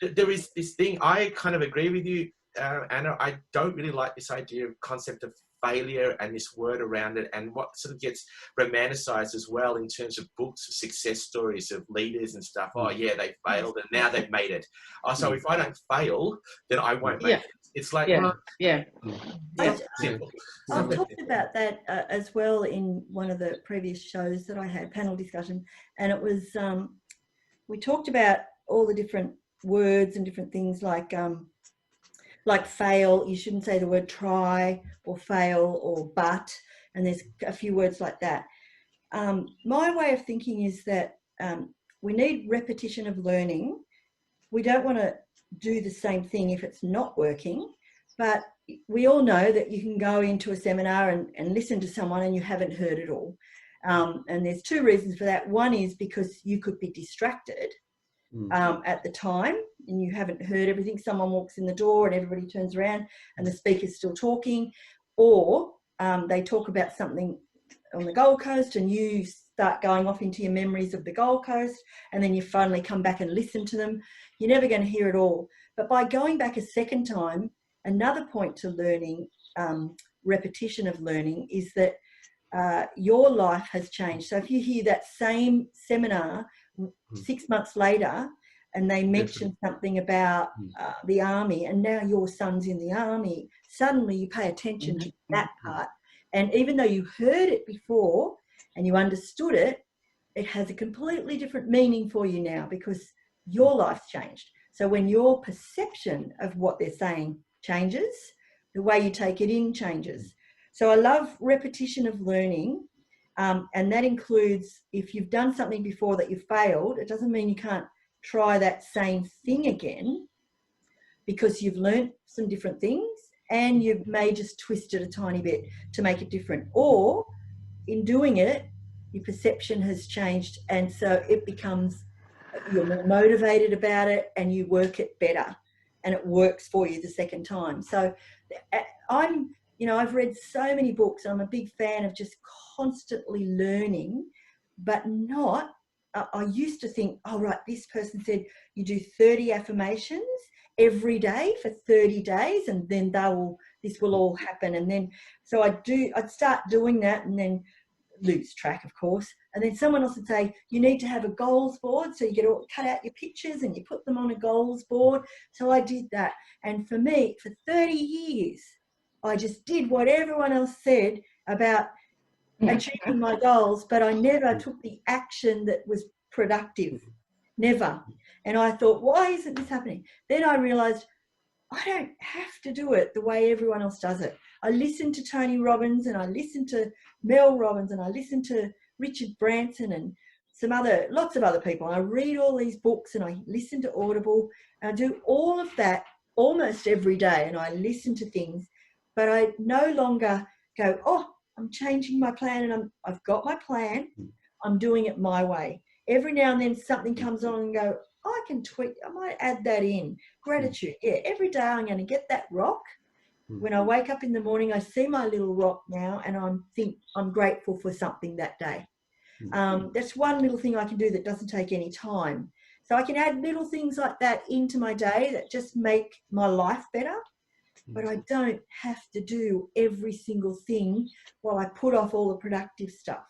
there is this thing, I kind of agree with you, Anna. I don't really like this idea of concept of failure and this word around it, and what sort of gets romanticized as well in terms of books of success stories of leaders and stuff. Oh yeah, they failed and now they've made it. Oh, so if I don't fail, then I won't make it. It's like, simple. I talked about that as well in one of the previous shows that I had, panel discussion, and it was, we talked about all the different words and different things like fail. You shouldn't say the word try or fail or but, and there's a few words like that. My way of thinking is that we need repetition of learning. We don't want to do the same thing if it's not working, but we all know that you can go into a seminar and listen to someone and you haven't heard it all. And there's 2 reasons for that. One is because you could be distracted at the time and you haven't heard everything. Someone walks in the door and everybody turns around and the speaker's still talking, or they talk about something on the Gold Coast and you start going off into your memories of the Gold Coast, and then you finally come back and listen to them. You're never going to hear it all. But by going back a second time, another point to learning, repetition of learning, is that your life has changed. So if you hear that same seminar 6 months later and they mention something about the army, and now your son's in the army, suddenly you pay attention to that part. And even though you heard it before and you understood it, it has a completely different meaning for you now because your life's changed. So when your perception of what they're saying changes, the way you take it in changes. So I love repetition of learning, and that includes if you've done something before that you failed, it doesn't mean you can't try that same thing again, because you've learned some different things and you may just twist it a tiny bit to make it different. Or in doing it, your perception has changed, and so it becomes, you're more motivated about it and you work it better, and it works for you the second time. So I'm, I've read so many books. I'm a big fan of just constantly learning, but not, I used to think, oh, right, this person said you do 30 affirmations every day for 30 days and then this will all happen. And then, so I'd start doing that and then lose track, of course. And then someone else would say, you need to have a goals board. So you cut out your pictures and you put them on a goals board. So I did that. And for me, for 30 years, I just did what everyone else said about achieving my goals, but I never took the action that was productive. Never. And I thought, why isn't this happening? Then I realized I don't have to do it the way everyone else does it. I listened to Tony Robbins and I listened to Mel Robbins and I listened to Richard Branson and lots of other people. And I read all these books and I listen to Audible and I do all of that almost every day, and I listen to things, but I no longer go, oh, I'm changing my plan and I've got my plan. I'm doing it my way. Every now and then something comes on and go, oh, I can tweak, I might add that in. Gratitude. Yeah, every day I'm going to get that rock. When I wake up in the morning, I see my little rock now and I'm grateful for something that day. That's one little thing I can do that doesn't take any time. So I can add little things like that into my day that just make my life better. But I don't have to do every single thing while I put off all the productive stuff.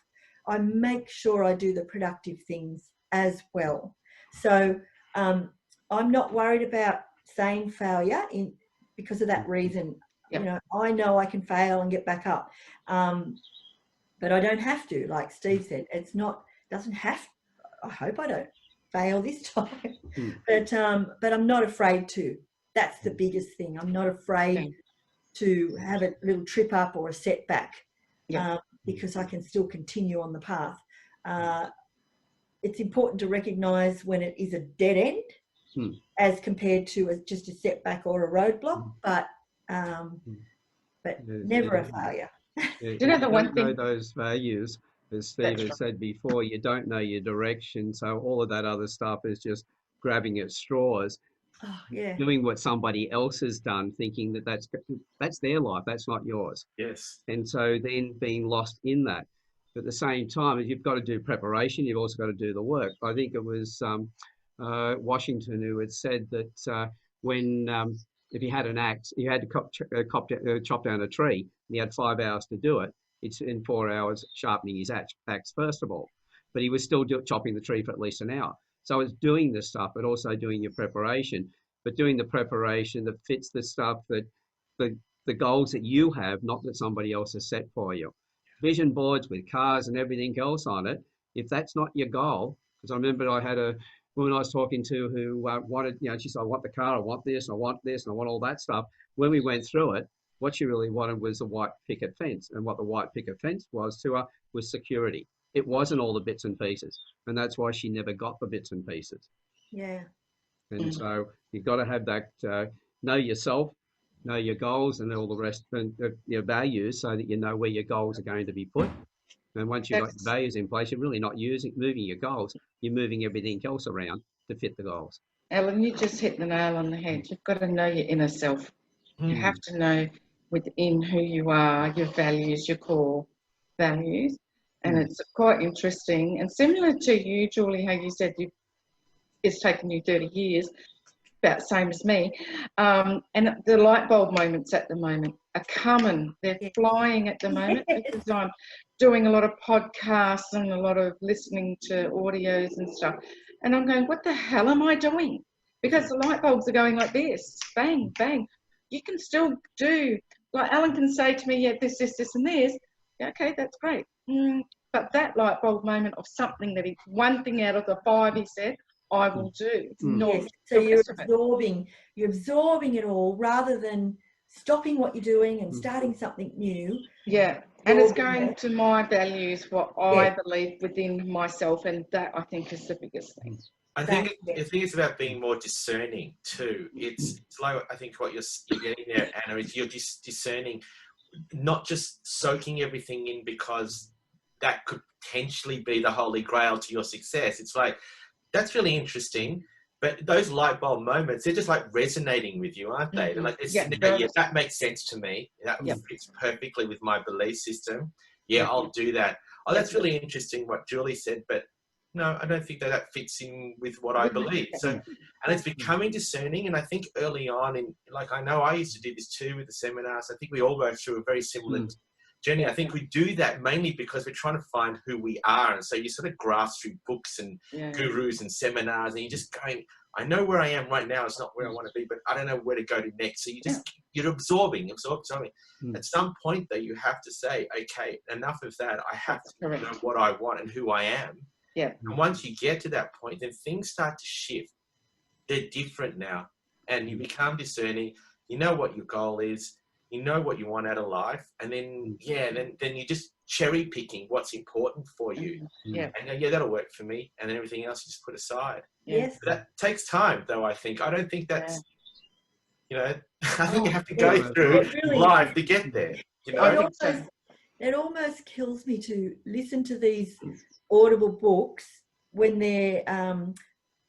I make sure I do the productive things as well. So I'm not worried about saying failure because of that reason. Yep. I know I can fail and get back up. But I don't have to, like Steve said. Doesn't have, I hope I don't fail this time. But I'm not afraid to. That's the biggest thing. I'm not afraid to have a little trip up or a setback because I can still continue on the path. It's important to recognise when it is a dead end as compared to just a setback or a roadblock, but never a failure. Yeah, you know the one thing? Know those values, as Steve has said before, you don't know your direction, so all of that other stuff is just grabbing at straws. Oh, yeah. Doing what somebody else has done, thinking that that's their life, that's not yours. Yes. And so then being lost in that. But at the same time, you've got to do preparation, you've also got to do the work. I think it was Washington who had said that when if you had an axe, you had to chop down a tree, and he had 5 hours to do it. It's in 4 hours sharpening his axe first of all. But he was still chopping the tree for at least an hour. So it's doing the stuff, but also doing your preparation, but doing the preparation that fits the stuff that the goals that you have, not that somebody else has set for you. Vision boards with cars and everything else on it. If that's not your goal, because I remember I had a woman I was talking to who wanted, she said, I want the car, I want this, and I want this, and I want all that stuff. When we went through it, what she really wanted was a white picket fence. And what the white picket fence was to her was security. It wasn't all the bits and pieces. And that's why she never got the bits and pieces. Yeah. And so you've got to have that, know yourself, know your goals and all the rest of your values so that you know where your goals are going to be put. And once you've got your values in place, you're really not moving your goals. You're moving everything else around to fit the goals. Ellen, you just hit the nail on the head. You've got to know your inner self. You have to know within who you are, your values, your core values. And it's quite interesting. And similar to you, Julie, how you said it's taken you 30 years, about the same as me. And the light bulb moments at the moment are coming. They're flying at the moment because I'm doing a lot of podcasts and a lot of listening to audios and stuff. And I'm going, what the hell am I doing? Because the light bulbs are going like this, bang, bang. You can still do, like Alan can say to me, yeah, this, and this. Yeah, okay, that's great. But that light bulb moment of something one thing out of the 5 he said, I will do. Not so you're absorbing it all rather than stopping what you're doing and starting something new. Yeah, and it's going to my values, what I believe within myself, and that I think is the biggest thing. I think it's about being more discerning too. It's like, I think what you're getting there, Anna, is you're just discerning, not just soaking everything in because that could potentially be the holy grail to your success. It's like, that's really interesting. But those light bulb moments, they're just like resonating with you, aren't they? They're like, yeah, that makes sense to me. That fits perfectly with my belief system. Yeah, I'll do that. Oh, that's really interesting what Julie said, but no, I don't think that fits in with what I believe. So, and it's becoming discerning. And I think early on, like, I know I used to do this too with the seminars. I think we all go through a very similar journey. I think we do that mainly because we're trying to find who we are. And so you sort of grasp through books and gurus and seminars, and you're just going, I know where I am right now. It's not where I want to be, but I don't know where to go to next. So you're absorbing. At some point, though, you have to say, okay, enough of that. I have to know what I want and who I am. Yeah. And once you get to that point, then things start to shift. They're different now. And you become discerning. You know what your goal is. You know what you want out of life. And then, then you're just cherry picking what's important for you. Yeah. And that'll work for me. And then everything else you just put aside. Yes. But that takes time, though, I think. I don't think that's, I think you have to go through life to get there. It almost kills me to listen to these Audible books when they're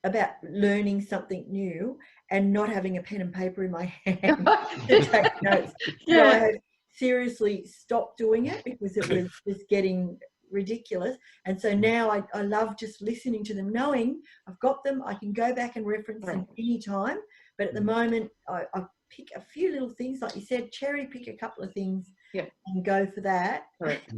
about learning something new and not having a pen and paper in my hand to take notes. So I had seriously stopped doing it because it was just getting ridiculous. And so now I love just listening to them, knowing I've got them. I can go back and reference them any time. But at the moment, I pick a few little things, like you said, cherry pick a couple of things and go for that. Correct.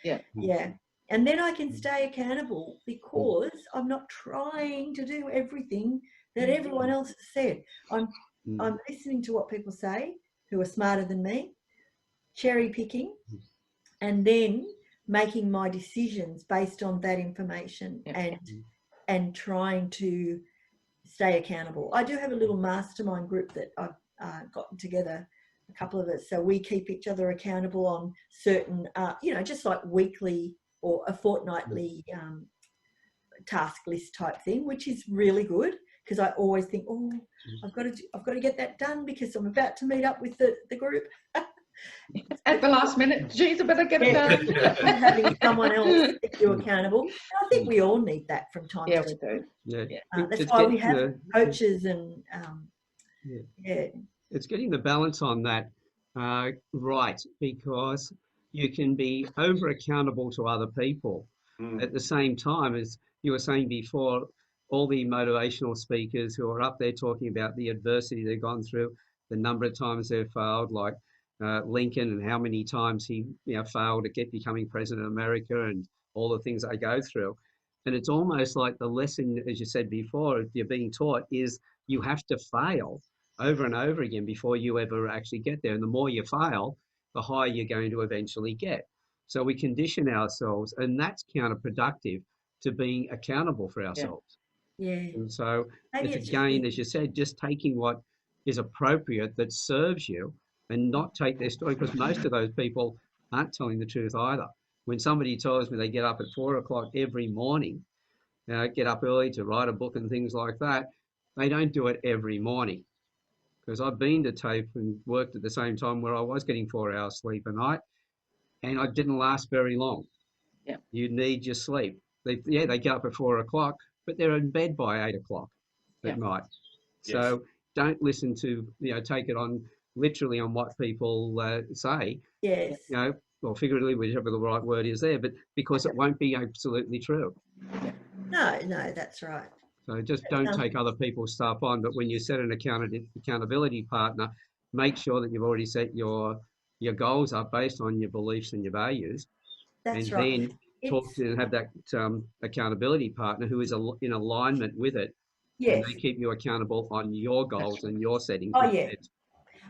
Yeah. And then I can stay accountable because I'm not trying to do everything that everyone else has said. I'm listening to what people say who are smarter than me, cherry picking, and then making my decisions based on that information and trying to stay accountable. I do have a little mastermind group that I've gotten together, a couple of us, so we keep each other accountable on certain, just like weekly or a fortnightly task list type thing, which is really good because I always think, I've got to get that done because I'm about to meet up with the group. At the last minute, geez, I better get it done. Having someone else keep you accountable. And I think we all need that from time to time. We do. That's why we have coaches and it's getting the balance on that right, because you can be over accountable to other people at the same time, as you were saying before, all the motivational speakers who are up there talking about the adversity they've gone through, the number of times they've failed, like Lincoln, and how many times he failed to get becoming president of America, and all the things they go through. And it's almost like the lesson, as you said before, you're being taught is you have to fail over and over again before you ever actually get there. And the more you fail, the higher you're going to eventually get. So we condition ourselves, and that's counterproductive to being accountable for ourselves. Yeah. And so Maybe it's again, as you said, just taking what is appropriate that serves you and not take their story, because most of those people aren't telling the truth either. When somebody tells me they get up at 4 o'clock every morning, get up early to write a book and things like that, they don't do it every morning. Because I've been to TAFE and worked at the same time where I was getting 4 hours sleep a night, and I didn't last very long. Yeah. You need your sleep. They get up at 4 o'clock, but they're in bed by 8 o'clock at night. So don't listen to, take it on literally on what people say. Yes. Or figuratively, whichever the right word is there, but because it won't be absolutely true. No, that's right. So just don't take other people's stuff on. But when you set an accountability partner, make sure that you've already set your goals up based on your beliefs and your values. That's and right. Then talk to and have that accountability partner who is in alignment with it. Yes. And they keep you accountable on your goals and your settings. Oh, yeah.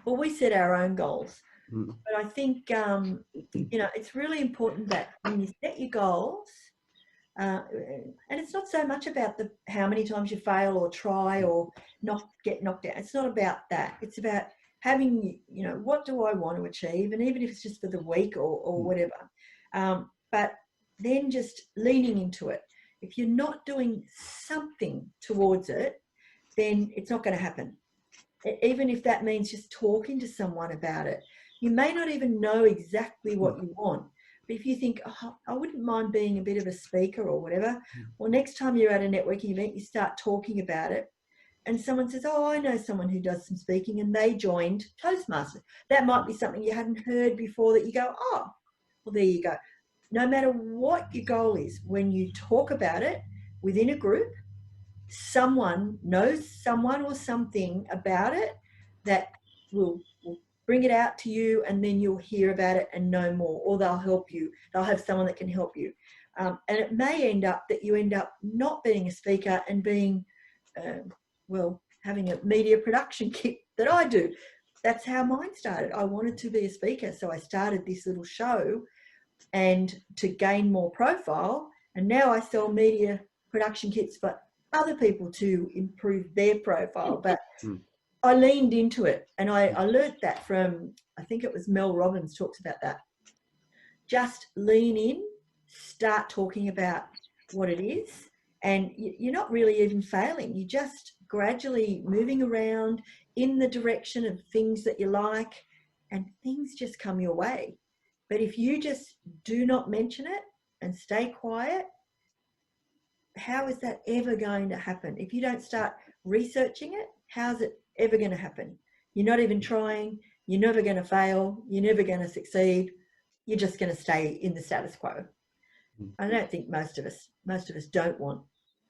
Well, we set our own goals. Mm. But I think, it's really important that when you set your goals, and it's not so much about how many times you fail or try or not get knocked out. It's not about that. It's about having, what do I want to achieve? And even if it's just for the week or whatever. But then just leaning into it. If you're not doing something towards it, then it's not going to happen. Even if that means just talking to someone about it. You may not even know exactly what you want, if you think, oh, I wouldn't mind being a bit of a speaker or whatever, well, next time you're at a networking event, you start talking about it, and someone says, oh, I know someone who does some speaking, and they joined Toastmasters. That might be something you hadn't heard before that you go, oh, well, there you go. No matter what your goal is, when you talk about it within a group, someone knows someone or something about it that will bring it out to you, and then you'll hear about it and know more, or they'll help you. They'll have someone that can help you. And it may end up that you end up not being a speaker and being, well, having a media production kit that I do. That's how mine started. I wanted to be a speaker, so I started this little show and to gain more profile, and now I sell media production kits for other people to improve their profile. But I leaned into it, and I learned that from, I think it was Mel Robbins talks about that. Just lean in, start talking about what it is, and you're not really even failing. You're just gradually moving around in the direction of things that you like, and things just come your way. But if you just do not mention it and stay quiet, how is that ever going to happen? If you don't start researching it, how's it ever going to happen? You're not even trying. You're never going to fail. You're never going to succeed. You're just going to stay in the status quo. I don't think most of us don't want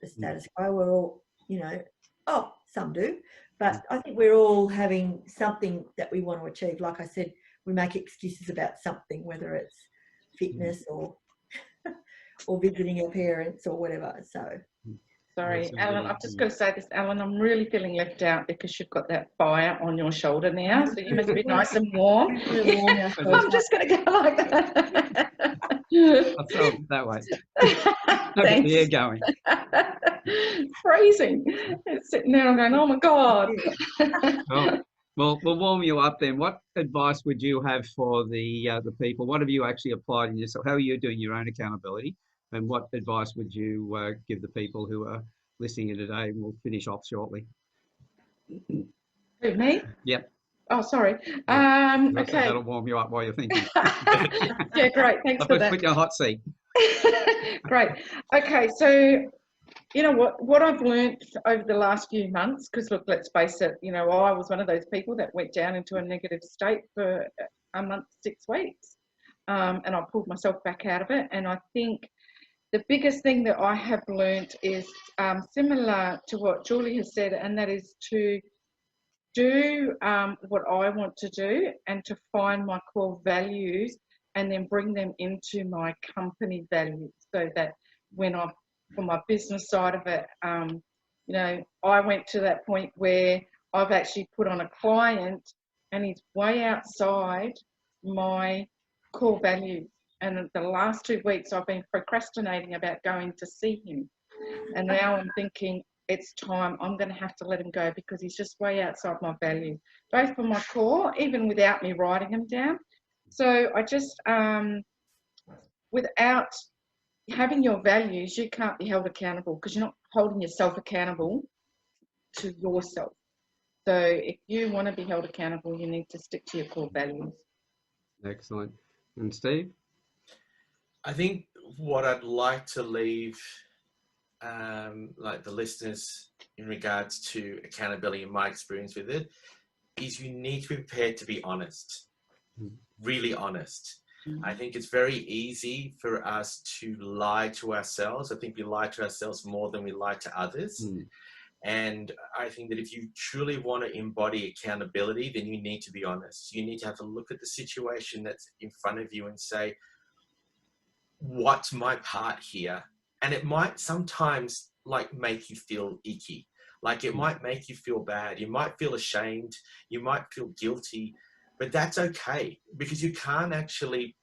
the status quo. We're all, you know, oh, some do, but I think we're all having something that we want to achieve. Like I said, we make excuses about something, whether it's fitness or or visiting our parents or whatever. So, sorry, Alan, I've just got to say this, Alan, I'm really feeling left out because you've got that fire on your shoulder now, so you must be nice and warm. I'm just going to go like that. I felt that way. Look at the air going. Freezing. It's sitting there and going, oh my God. Well, we'll warm you up then. What advice would you have for the people? What have you actually applied in yourself? How are you doing your own accountability? And what advice would you give the people who are listening in today? And we'll finish off shortly. Who, me? Yep. Oh, sorry. Yeah. Okay. That'll warm you up while you're thinking. Yeah, great. Thanks for that. Put your hot seat. Great. Okay, so you know what I've learned over the last few months, because look, let's face it, you know, I was one of those people that went down into a negative state for a month, 6 weeks, and I pulled myself back out of it. And I think the biggest thing that I have learned is similar to what Julie has said, and that is to do what I want to do and to find my core values and then bring them into my company values, so that when I, from my business side of it, you know, I went to that point where I've actually put on a client and he's way outside my core values. And the last 2 weeks I've been procrastinating about going to see him. And now I'm thinking it's time, I'm going to have to let him go because he's just way outside my value, both for my core, even without me writing him down. So I just, without having your values, you can't be held accountable because you're not holding yourself accountable to yourself. So if you want to be held accountable, you need to stick to your core values. Excellent. And Steve? I think what I'd like to leave like the listeners in regards to accountability and my experience with it is you need to be prepared to be honest, really honest. I think it's very easy for us to lie to ourselves. I think we lie to ourselves more than we lie to others. And I think that if you truly want to embody accountability, then you need to be honest. You need to have a look at the situation that's in front of you and say, what's my part here? And it might sometimes like make you feel icky. Like it might make you feel bad. You might feel ashamed. You might feel guilty, but that's okay because you can't actually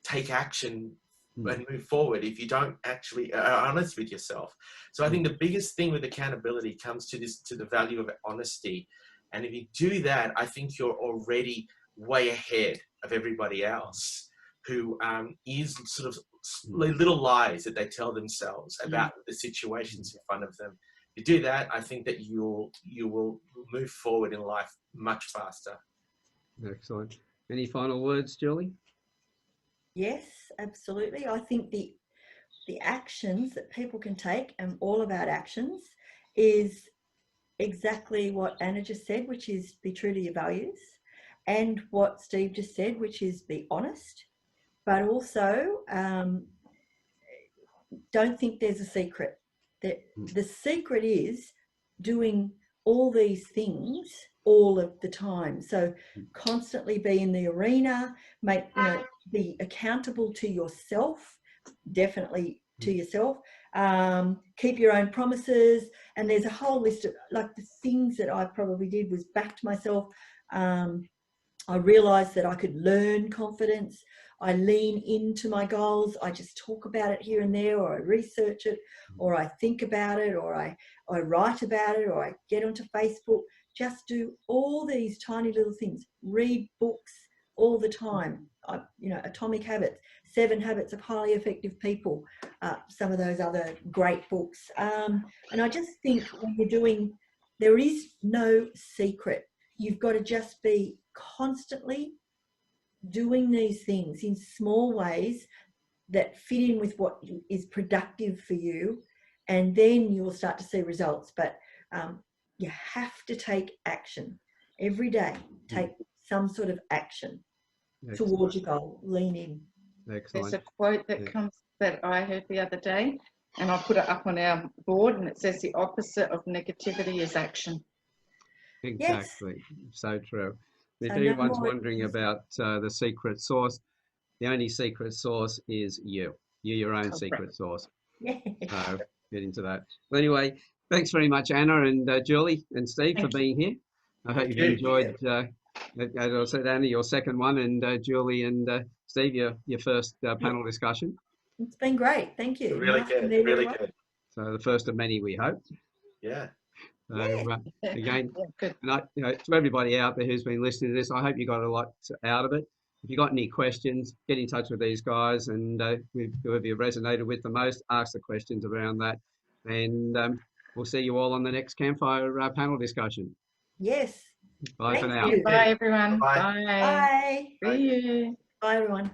take action and move forward if you don't actually are honest with yourself. So I think the biggest thing with accountability comes to the value of honesty. And if you do that, I think you're already way ahead of everybody else who is sort of little lies that they tell themselves about the situations in front of them. If you do that, I think that you will move forward in life much faster. Excellent. Any final words, Julie? Yes, absolutely. I think the actions that people can take, and all about actions, is exactly what Anna just said, which is be true to your values, and what Steve just said, which is be honest, but also don't think there's a secret. The secret is doing all these things all of the time. So constantly be in the arena, be accountable to yourself, definitely to yourself, keep your own promises. And there's a whole list of, like, the things that I probably did was backed myself. I realized that I could learn confidence. I lean into my goals. I just talk about it here and there, or I research it, or I think about it, or I write about it, or I get onto Facebook. Just do all these tiny little things. Read books all the time. Atomic Habits, 7 Habits of Highly Effective People, some of those other great books. And I just think when you're doing, there is no secret. You've got to just be constantly doing these things in small ways that fit in with what is productive for you, and then you'll start to see results. But you have to take action every day. Take some sort of action towards your goal. Lean in. Excellent. There's a quote that I heard the other day, and I put it up on our board, and it says the opposite of negativity is action. Exactly. Yes. So true. If So anyone's wondering about the secret sauce, the only secret sauce is you. You're your own secret sauce. Yeah. So get into that. Well, anyway, thanks very much, Anna and Julie and Steve, for being here. I hope you've enjoyed, as I said, Anna, your second one, and Julie and Steve, your first panel discussion. It's been great. Thank you. Really good. Really good. So the first of many, we hope. Yeah. So again, and to everybody out there who's been listening to this, I hope you got a lot out of it. If you got any questions, get in touch with these guys, and whoever you resonated with the most, ask the questions around that. And we'll see you all on the next Campfire panel discussion. Yes. Bye for now. Bye, everyone. Bye. Bye. See you. Bye, everyone.